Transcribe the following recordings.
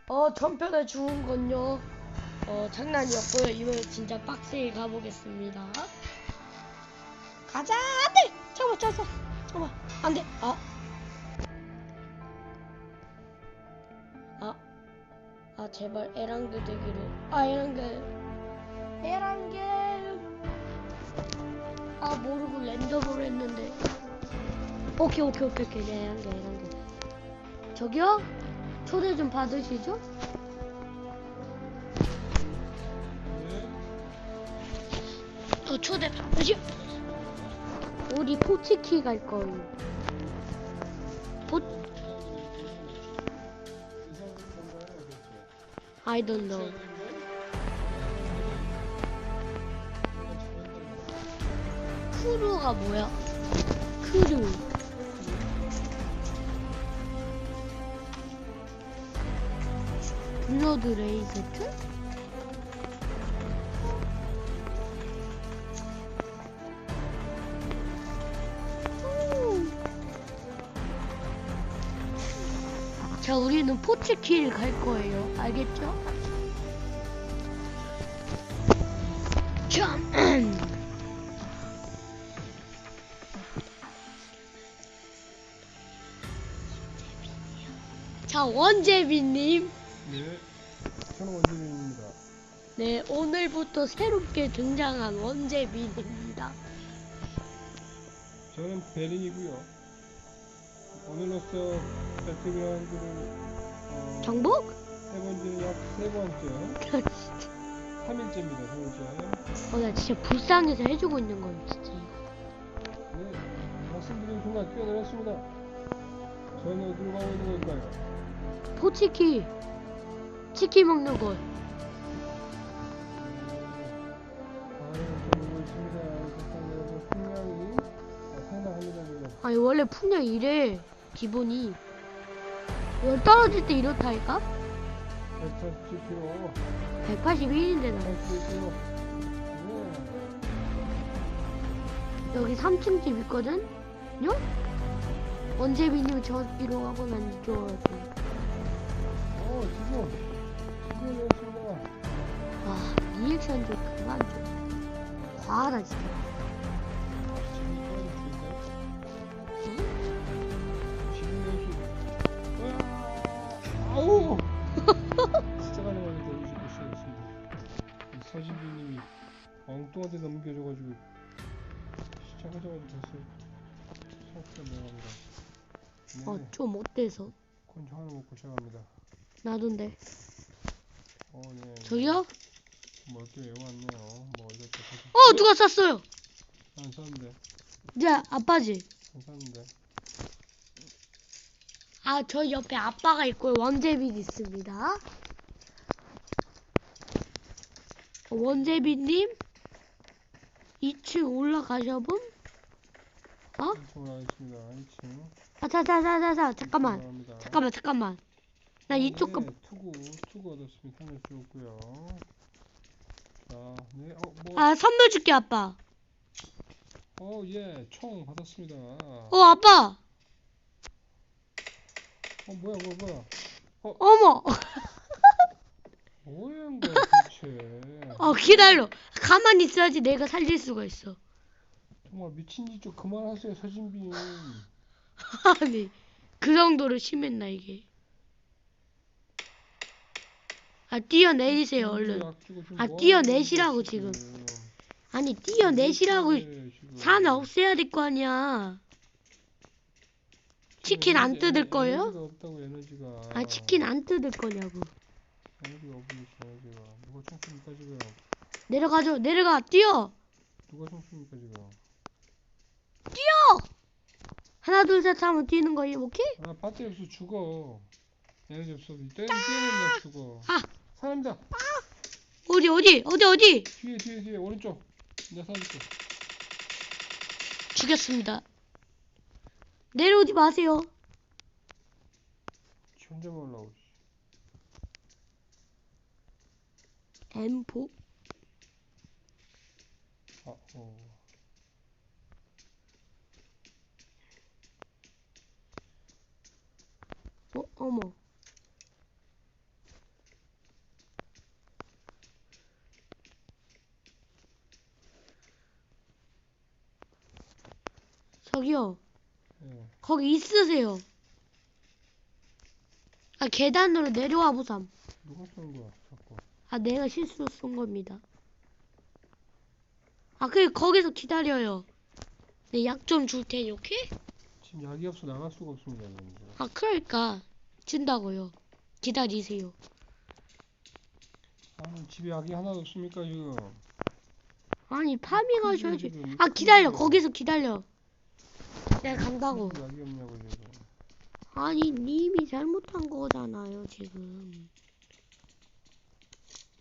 전편에 죽은 건요. 장난이었고요. 이번에 진짜 빡세게 가보겠습니다. 가자! 안 돼! 잠깐만. 안 돼! 제발 에란게 되기를. 에란게! 모르고 랜덤으로 했는데. 오케이. 네, 에란게. 저기요? 초대 좀 받으시죠? 초대 받으시오. 우리 포치키 갈 거예요. I don't know. 크루가 뭐야? 크루. 블러드 레이세트? 자, 우리는 포치키를 갈 거예요. 알겠죠? 자, 원재빈님. 네, 저는 원재빈입니다. 네, 오늘부터 새롭게 등장한 원재빈입니다. 저는 베린이고요. 오늘로써 배틀그라운드를 정복? 약 세 번째, 3일째입니다. 3일째. 나 진짜 불쌍해서 해주고 있는 거예요, 진짜. 네, 말씀드린 순간 뛰어내렸습니다. 저는 어디로 가고 있는 걸까요? 포치키. 치킨 먹는 거. 저는 있습니다. 풍량이 상당합니다. 아니, 원래 풍량 이래. 기본이. 열 떨어질 때 이렇다니까? 187kg. 181인데 나. 181kg. 여기 3층 집 있거든? 요? 원재빈님 저기로 가고 난 이쪽으로 갈게. 지금 열심히다. 리액션 좀 그만 좀. 과하다, 진짜. 아우! 진짜 가능하게 너무 시작했습니다. 서진비님이 엉뚱한데 넘겨줘가지고 시작하자마자 벌써 수업가 내려갑니다. 좀 어때서? 콘 하나 먹고 시작합니다. 나도인데. 네. 저기요? 먹기 외워왔네요. 뭐 이것도 누가 쐈어요? 안 쐈는데. 이제 아빠지? 안 쐈는데. 저 옆에 아빠가 있고 원재빈 있습니다. 원재빈님 2층 올라가셔봄? 2층 올라가겠습니다. 2층. 자자자자자 잠깐만. 나 이쪽 거. 투구 얻었습니다. 선물 주었고요. 자, 네. 선물 줄게 아빠. 예, 총 받았습니다. 아빠. 뭐야. 어머. 뭐야, 도대체. 기다려. 가만히 있어야지 내가 살릴 수가 있어. 정말 미친 짓 좀 그만하세요, 서진빈. 아니, 그 정도로 심했나 이게. 뛰어내리세요 얼른. 뛰어내시라고 지금. 아니 뛰어내시라고. 산을 없애야 될 거 아니야. 치킨 안 뜯을 거예요? 에너지가 없다고, 에너지가. 치킨 안 뜯을 거냐고. 에너지가 없으니까, 에너지가. 누가 총 쏩니까 지금? 내려가. 뛰어. 누가 총 쏩니까 지금? 뛰어. 하나 둘 셋 하면 뛰는 거예요. 오케이? 배터리 없어 죽어. 에너지 없어. 뛰어낸다 죽어. 사람이다. 어디? 뒤에 오른쪽. 내 사람 있어. 죽였습니다. 내려오지 마세요. 혼자 올라오지. M4. 어머. 저기요. 예. 거기 있으세요. 아, 계단으로 내려와 보삼. 누가 쏜 거야, 자꾸. 아, 내가 실수로 쏜 겁니다. 아, 그 거기서 기다려요. 네, 약 좀 줄 테니, 오케이? 지금 약이 없어 나갈 수가 없습니다, 그런데. 아, 그러니까 준다고요. 기다리세요. 아니, 집에 약이 하나도 없습니까, 지금? 아니, 파밍하셔야지. 지금 아, 기다려. 큰일이에요. 거기서 기다려. 내가 간다고. 무슨 약이 없냐고, 지금. 아니, 님이 잘못한 거잖아요, 지금.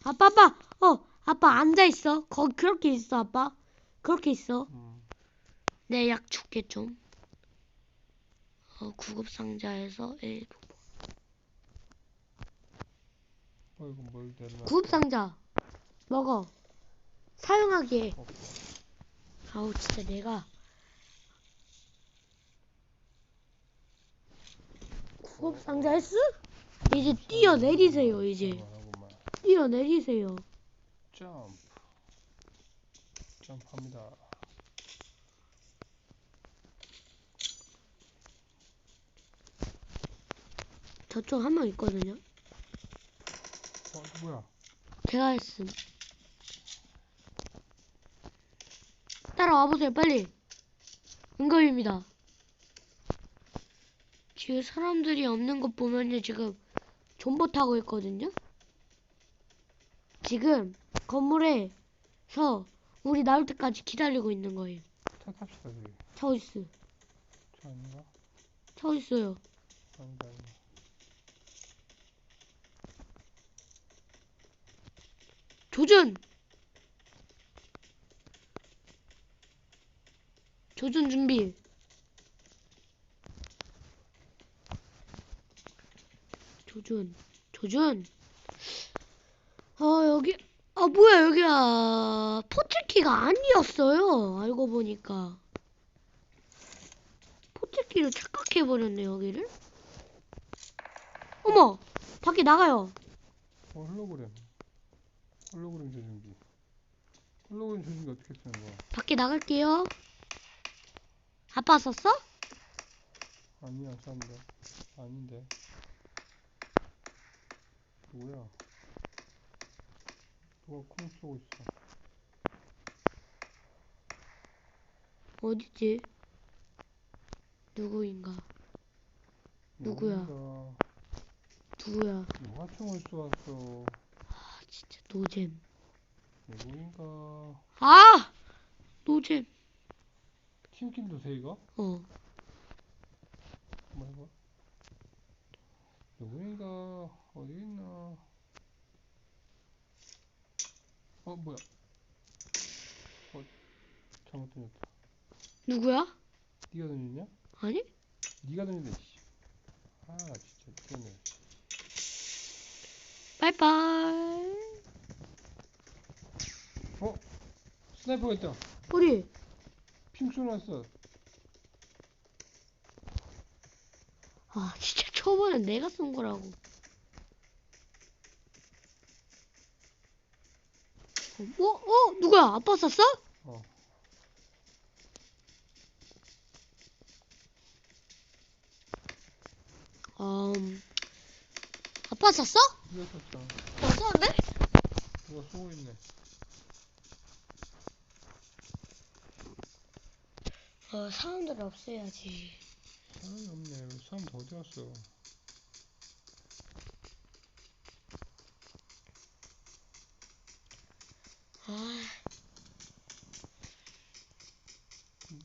아빠, 아빠! 아빠 앉아있어. 거기 그렇게 있어, 아빠. 그렇게 있어. 내 약 줄게, 좀. 구급상자에서 일부. 이거 뭘 내려놔. 구급상자. 먹어. 사용하기에. 아우, 진짜 내가. 구급상자 했어? 이제 뛰어내리세요, 이제. 뛰어내리세요. 점프합니다. 저쪽 한 명 있거든요. 누구야? 제가 했음. 따라와 보세요, 빨리. 응급입니다. 지금 사람들이 없는 것 보면요, 지금 존버 타고 있거든요. 지금 건물에서 우리 나올 때까지 기다리고 있는 거예요. 차 탑시다, 저기. 차 어딨어? 차 아닌가? 차 어딨어요? 아니다. 조준! 조준 준비. 조준. 여기, 뭐야, 여기야. 포트키가 아니었어요. 알고 보니까. 포트키로 착각해버렸네, 여기를. 어머! 밖에 나가요. 홀로그램 조준기. 홀로그램 조준기 어떻게 쓰는 거야? 밖에 나갈게요. 아빠 썼어? 아니야, 싼데. 아닌데. 누구야? 누가 콩 쏘고 있어. 어디지? 누구인가? 누구야? 누가 총을 쏘았어? 아, 진짜 노잼. 누구인가? 아! 노잼. 팀킬도 돼, 이거? 한번 해봐. 누구인가? 어디 있나? 뭐야? 잘못 던졌다. 누구야? 네가 던졌냐? 아니? 네가 던졌네, 씨. 아, 진짜 미쳤네. 빠이빠이. 스나이퍼가 있다. 어디? 핑 쏘놨어. 아, 진짜 초반엔 내가 쏜 거라고. 누구야? 아빠 쐈어? 아빠 쐈어? 네가 쐈어. 쐈는데? 누가 쏘고 있네. 사람들 없애야지. 사람이 없네. 사람 다 어디 갔어?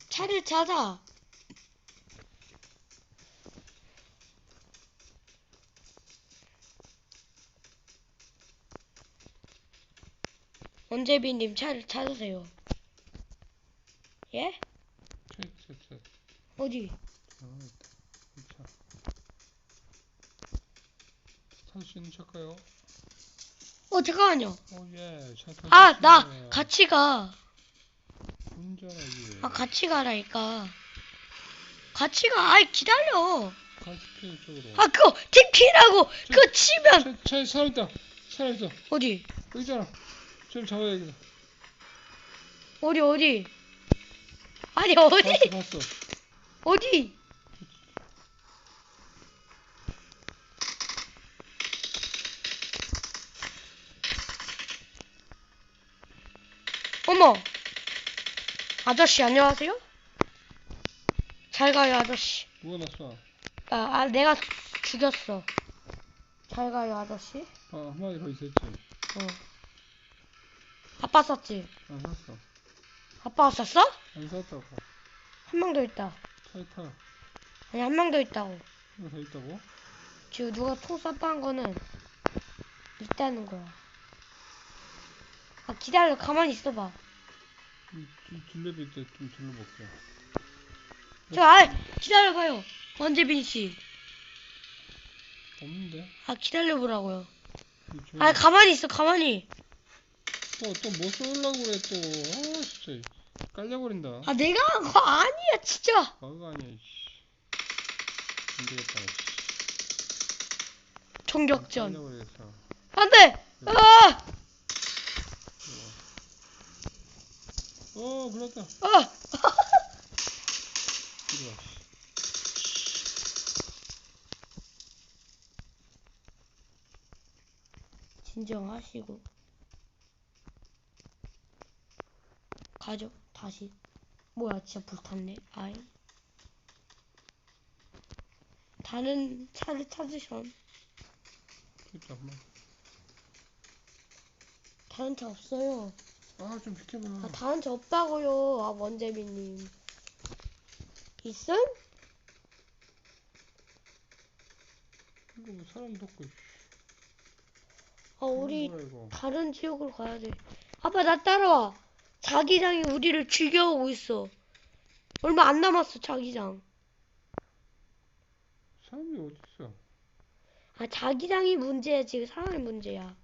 차를 찾아. 원재빈님 차를 찾으세요. 예? 차. 어디? 이 차. 탈 수 있는 차일까요? 잠깐만요. 예. 차 탈 수 나 있습니다. 같이 가. 운전하기. 같이 가라니까. 같이 가. 아이, 기다려. 가스필 쪽으로. 그거 팀키라고. 그거 치면. 차에 사람 있다. 사람 있어. 어디? 여기 있잖아. 좀 잡아야겠다. 어디? 아니, 어디? 봤어. 어디? 어머! 아저씨, 안녕하세요? 잘 가요, 아저씨. 누가 났어? 내가 죽였어. 잘 가요, 아저씨. 한 마리 더 있었지. 아빠 썼지? 안 샀어. 아빠가 썼어? 안 샀다고. 한 명 더 있다. 차에 타. 아니, 한 명 더 있다고. 하나 더 있다고? 지금 누가 총 쐈다는 거는 있다는 거야. 기다려, 가만히 있어봐. 둘레도 있대. 좀 둘러볼게. 기다려봐요. 원재빈 씨. 없는데? 기다려보라고요. 가만히 있어, 가만히. 또 뭐 쏠려고 그래 또. 진짜 깔려버린다. 내가 한 거 아니야, 진짜. 그거 아니야. 안 되겠다. 총격전. 깔려버리겠어. 안 돼! 그렇다. 이리 와. 진정하시고. 가죠, 다시. 뭐야, 진짜 불탔네. 아이. 다른 차를 찾으셔. 잠깐만. 다른 차 없어요. 좀 비켜봐. 다른 차 없다고요. 원재민님. 있음? 이거 뭐 사람도 없고. 우리 뭐야, 이거. 다른 지역으로 가야 돼. 아빠, 나 따라와. 자기장이 우리를 죽여오고 있어. 얼마 안 남았어, 자기장. 사람이 어딨어? 자기장이 문제야, 지금 사람이 문제야.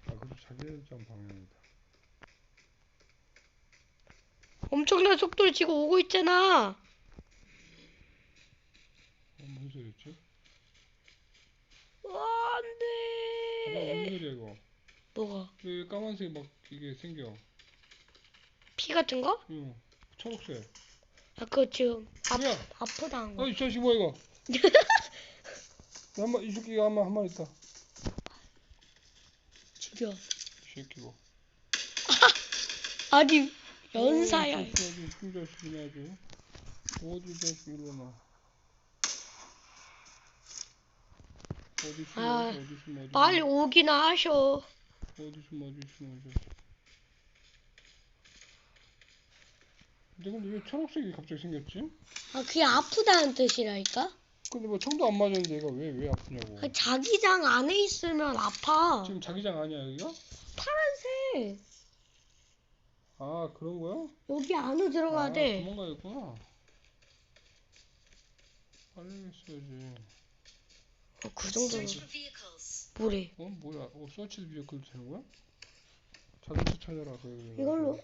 그래도 자기장 방향이다. 엄청난 속도를 지금 오고 있잖아. 무슨 소리였지? 안 무슨 돼. 소리야 이거? 뭐가? 왜 까만색 막 이게 생겨? 피 같은 거? 응. 초록색. 그거 지금 뭐야? 아프다는 거. 이 자식 뭐야 이거? 이 새끼가 한 마리 있다. 죽여. 이 새끼고. 아니, 연사야. 아주 이 자식이네 아주. 어디 자식 일로 나. 어디 숨어. 빨리 오기나 하셔. 어디 숨어. 근데 왜 초록색이 갑자기 생겼지? 그게 아프다는 뜻이라니까? 근데 뭐 총도 안 맞았는데 얘가 왜 아프냐고. 자기장 안에 있으면 아파. 지금 자기장 아니야 여기가? 파란색. 그런 거야? 여기 안으로 들어가야 돼. 도망가야겠구나. 빨리 했어야지. 그 정도는. 뭐래? 뭐야? 서치 비어클도 되는 거야? 자동차 찾아라. 이걸로.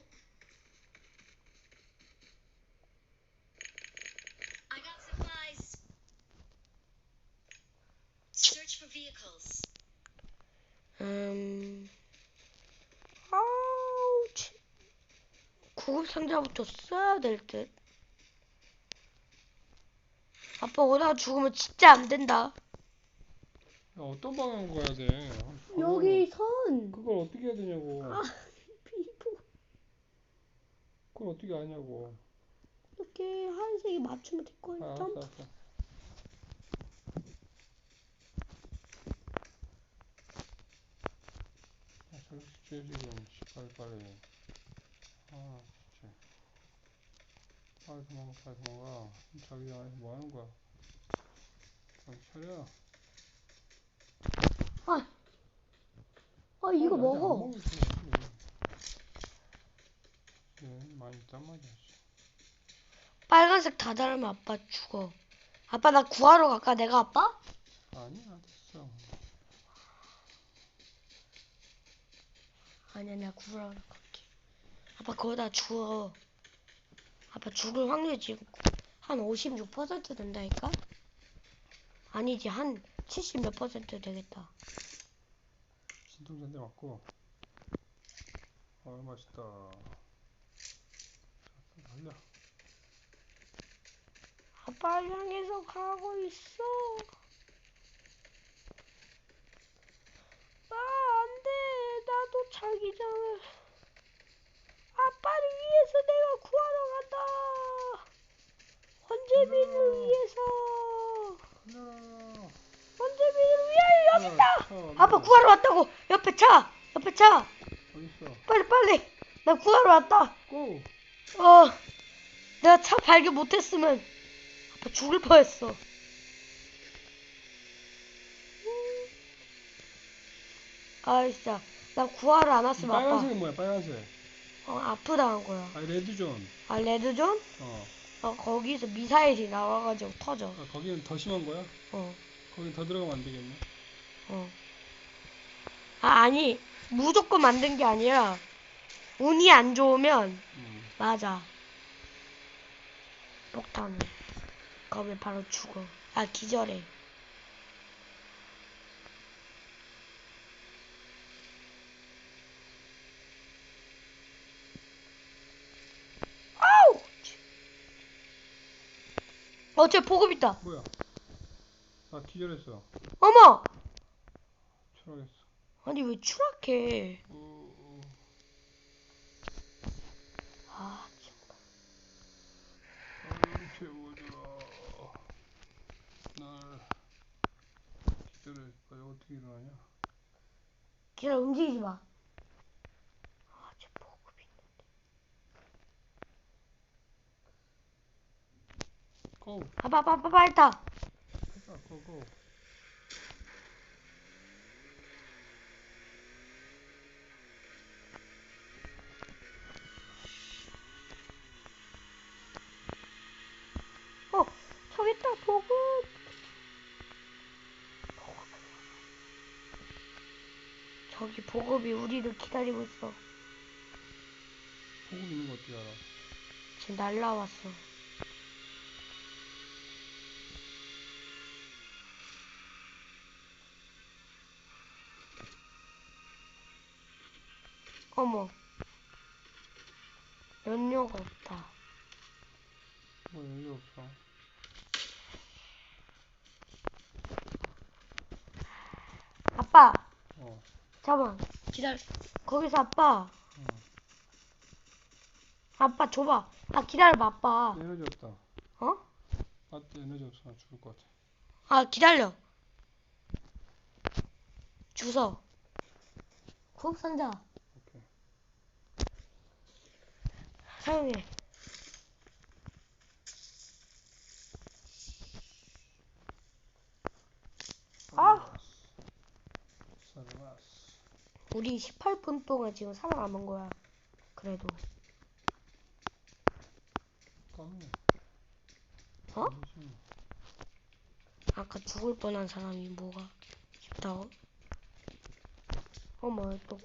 구급 상자부터 써야 될 듯. 아빠 오다가 죽으면 진짜 안 된다. 어떤 방향으로 가야 돼? 여기 선. 그걸 어떻게 해야 되냐고. 피부. 그걸 어떻게 하냐고. 이렇게 하얀색이 맞추면 될 거야. 알았어. 저렇게 지금 빨리. 진짜. 빨리 도망가. 자기 안에서 뭐 하는 거야? 차려. 이거 먹어. 많이 있단 말이야. 빨간색 다 닳으면 아빠 죽어. 아빠, 나 구하러 갈까? 내가 아빠? 아니야, 됐어. 아니야, 내가 구하러 갈게. 아빠, 거기다 죽어. 아빠 죽을 확률이 지금 한 56% 된다니까? 아니지, 한 70 몇 % 되겠다. 진통제 한 대 맞고. 맛있다. 달려. 아빠를 향해서 가고 있어. 아, 안 돼. 나도 자기장을. 아빠를 위해서 내가 구하러 간다. 원재민을 위해서. 달려라. 원재민을 위하여 여기 있다. 차, 아빠 구하러 왔다고. 옆에 차. 옆에 차. 어딨어? 빨리 빨리. 나 구하러 왔다. 고! 내가 차 발견 못했으면 아빠 죽을 뻔했어. 아, 진짜. 나 구하러 안 왔으면 아빠. 빨간색은 뭐야, 빨간색? 아프다는 거야. 아, 레드존. 아, 레드존? 거기서 미사일이 나와가지고 터져. 아, 거기는 더 심한 거야? 거긴 더 들어가면 안 되겠네. 아니, 무조건 만든 게 아니라, 운이 안 좋으면, 맞아. 폭탄을. 그러면 바로 죽어. 아, 기절해. 아우! 쟤 보급 있다. 뭐야? 아, 기절했어. 어머! 추락했어. 아니, 왜 추락해? 어. 아, 정말. 아유, 채워줘라. 날 기절했어. 이거 어떻게 일어나냐? 기다려, 움직이지 마. 아, 쟤 보급 있는데. 고! 빨리 타. 고. 저기 있다, 보급. 저기 보급이 우리를 기다리고 있어. 보급 있는 거 어떻게 알아? 지금 날라왔어. 어머. 연료가 없다. 뭐 연료 없어. 아빠. 어. 잠깐만. 기다려. 거기서 아빠. 아빠 줘봐. 아, 기다려봐, 아빠. 에너지 없다. 어? 배터리 에너지 없어. 나 죽을 것 같아. 아, 기다려. 주워. 구급상자. 오케이. 사용해. 살아났어. 우리 18분 동안 지금 살아남은 거야. 그래도. 깜네. 어? 아까 죽을 뻔한 사람이 뭐가 싶다고? 어머, 또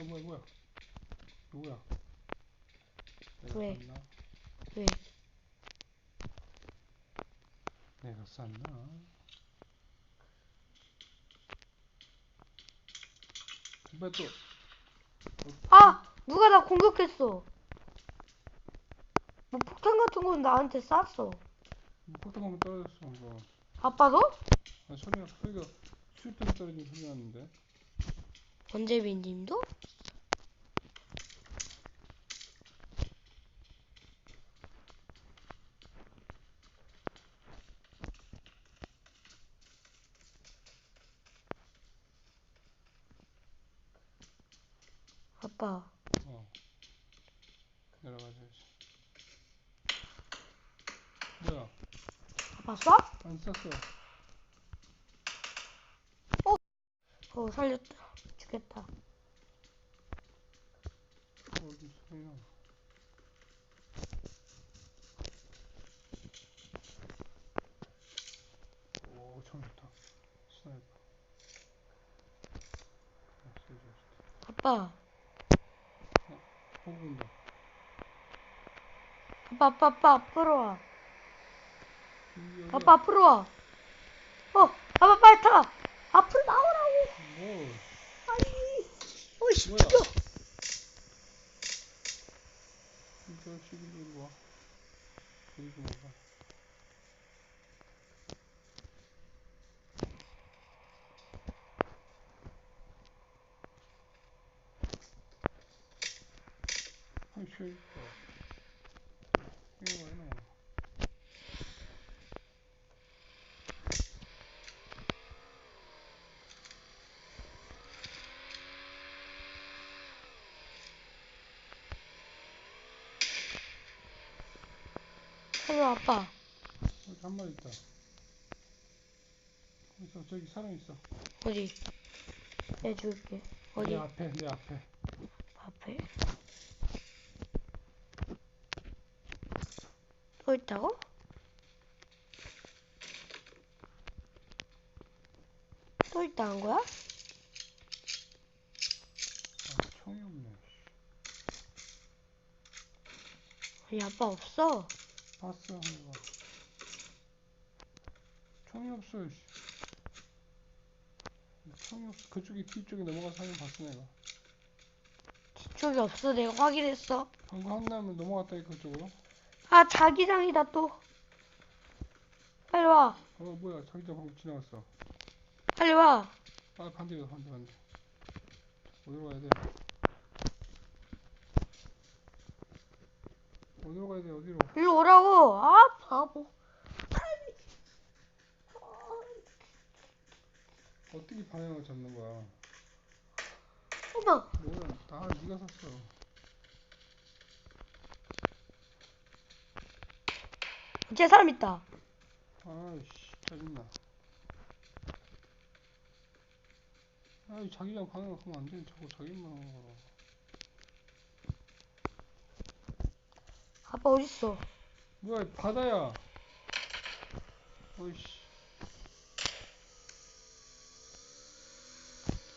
뭐야? 누구야? 왜? 샀나? 왜? 내가 쌌나? 왜 또? 아! 누가 나 공격했어. 뭐 폭탄 같은 건 나한테 쐈어. 폭탄 한번 떨어졌어. 이거. 아빠도? 아, 소리가 수류탄 떨어진 소리 났는데. 원재민 님도? 아빠. 내려가줘야지. 뭐야? 아빠 쏴? 안 쐈어. 살렸다. 죽겠다. 어디 소리야? 오, 총 좋다. 스나이퍼. 아빠. 호군다. 아빠 앞으로 와. 아빠 앞으로 와. 아빠 빨리 타. 앞으로 나오라고. 뭘? 아니, 어이씨, 뭐야? 죽여. 이 자식이 이리 와. 이리 좀 와봐. 아이씨, 이거 왜 이래? 빨리 와, 아빠. 여기 한 마리 있다. 있어, 저기 사람 있어. 어디? 내가 줄게. 내 어디? 앞에, 내 앞에. 앞에. 또 있다고? 또 있다는 거야? 아, 총이 없네. 아니, 아빠 없어. 봤어, 내가. 총이 없어, 씨. 총이 없어. 그쪽에 뒤쪽에 넘어가서 하면 봤어, 내가. 뒤쪽에 없어. 내가 확인했어. 방금 한나면 넘어갔다니까, 그쪽으로. 아, 자기장이다, 또. 빨리 와. 뭐야, 자기장 방금 지나갔어. 빨리 와. 아, 반대다, 반대. 어디로 가야 돼? 어디로 가야 돼, 어디로? 일로 오라고. 아, 바보. 어떻게 방향을 잡는 거야? 어머. 뭐야, 네가 샀어. 쟤 사람 있다. 아이씨, 짜증나. 아이, 자기장 방향을 가면 안 돼. 자꾸 자기만 하는 거라. 아빠 어딨어? 뭐야, 바다야. 어이씨.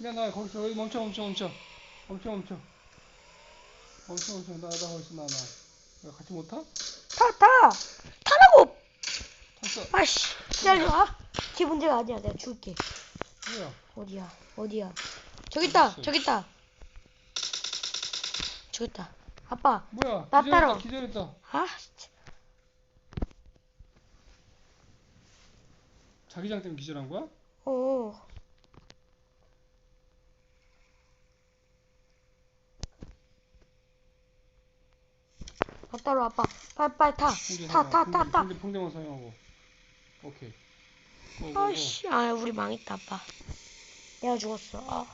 야, 나 거기서, 여기 멈춰. 나 거기서, 나. 야, 같이 못 타? 타라고. 탔어. 아씨, 기다려. 걔 문제가 아니야. 내가 줄게. 뭐야? 어디야? 저기 있다. 어딨어? 저기 있다. 아빠. 뭐야, 나 따라와. 기절했다. 아, 진짜. 자기장 때문에 기절한 거야? 어. 나 따라와, 아빠. 빨리 타. 타. 풍대만 사용하고. 오케이. 고. 아씨, 아, 우리 망했다, 아빠. 내가 죽었어. 아,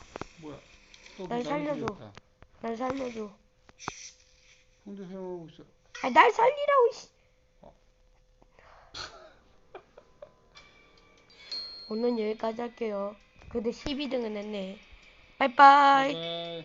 뭐야? 또 날 나를 살려줘. 죽였다. 날 살려줘. 풍대 사용하고 있어. 아니, 날 살리라고, 씨. 오늘 여기까지 할게요. 근데 12등은 했네. 빠이빠이. 바이바이.